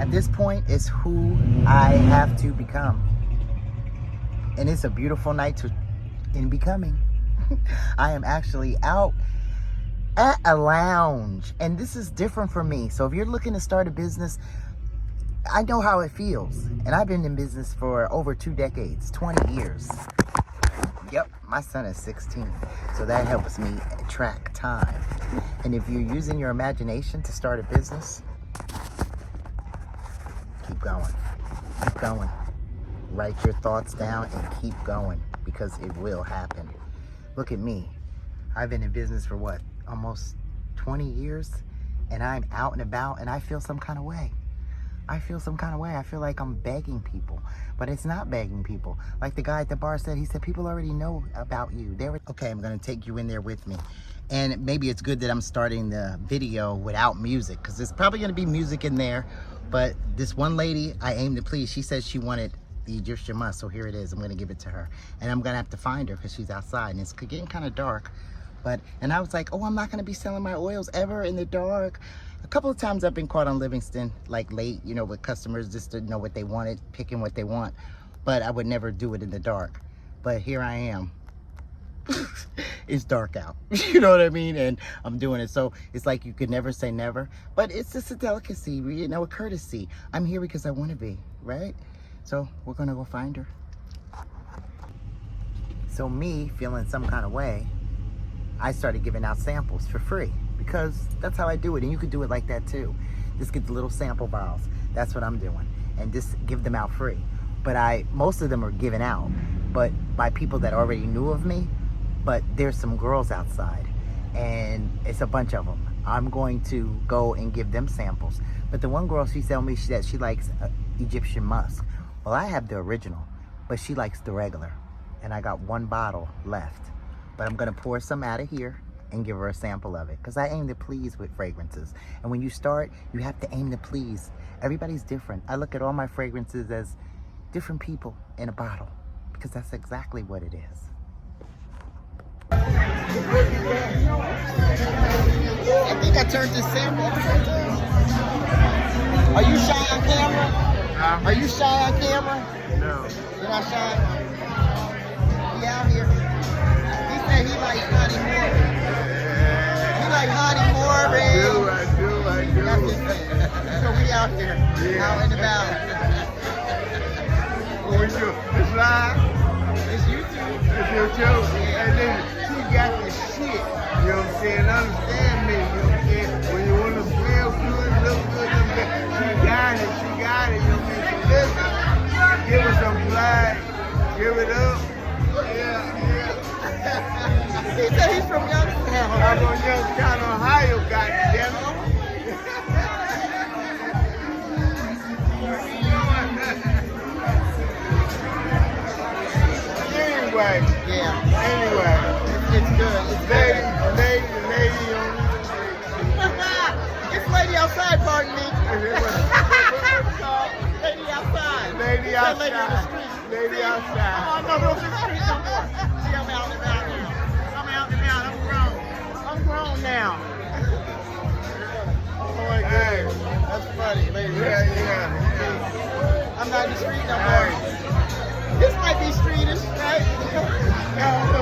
At this point, it's who I have to become. And it's a beautiful night in becoming. I am actually out at a lounge, and this is different for me. So if you're looking to start a business, I know how it feels. And I've been in business for over 2 decades, 20 years. Yep, my son is 16, so that helps me track time. And if you're using your imagination to start a business, keep going. Keep going. Write your thoughts down and keep going, because it will happen. Look at me. I've been in business for what? Almost 20 years, and I'm out and about, and I feel some kind of way. I feel some kind of way. I feel like I'm begging people, but it's not begging people. Like the guy at the bar said, he said, people already know about you. Okay, I'm gonna take you in there with me. And maybe it's good that I'm starting the video without music, because there's probably gonna be music in there. But this one lady I aim to please, she said she wanted the Egyptian musk, so here it is. I'm gonna give it to her. And I'm gonna have to find her because she's outside and it's getting kind of dark. And I was like, oh, I'm not gonna be selling my oils ever in the dark. A couple of times I've been caught on Livingston, like late, you know, with customers just to know what they wanted, picking what they want. But I would never do it in the dark. But here I am. It's dark out. You know what I mean? And I'm doing it. So it's like you could never say never. But it's just a delicacy, you know, a courtesy. I'm here because I want to be, right? So we're gonna go find her. So me feeling some kind of way, I started giving out samples for free, because that's how I do it. And you could do it like that too. Just get the little sample bottles. That's what I'm doing. And just give them out free. But most of them are given out, but by people that already knew of me. But there's some girls outside, and it's a bunch of them. I'm going to go and give them samples. But the one girl, she told me that she likes Egyptian musk. Well, I have the original, but she likes the regular. And I got 1 bottle left. But I'm gonna pour some out of here and give her a sample of it, because I aim to please with fragrances. And when you start, you have to aim to please. Everybody's different. I look at all my fragrances as different people in a bottle, because that's exactly what it is. I think I turned this sample upside down. Are you shy on camera? Are you shy on camera? No. You're not shy? He out here. He said he likes Honey Moore. He like Honey Moore, I do. That's his thing. So we out here, out and about. What we do? It's live. It's YouTube. It's YouTube. And then she got the shit. You know what I'm saying? Understand me. You know what I'm saying? When you want to smell good, look good, she got it. You know what I'm saying? So listen, give her some flag. Give it up. Yeah. He said he's from Youngstown. I'm from Youngstown, Ohio, goddammit. Anyway. It's good. It's good. Lady on It's lady outside, pardon me. Lady outside. Lady outside. Lady on the street. Lady outside. Oh, no, the street no more. See, I'm out and about now. I'm out and about. I'm grown. I'm grown now. Oh my God. That's funny, lady. Yeah. I'm not in the street no more. This might be streetish, right? Yeah.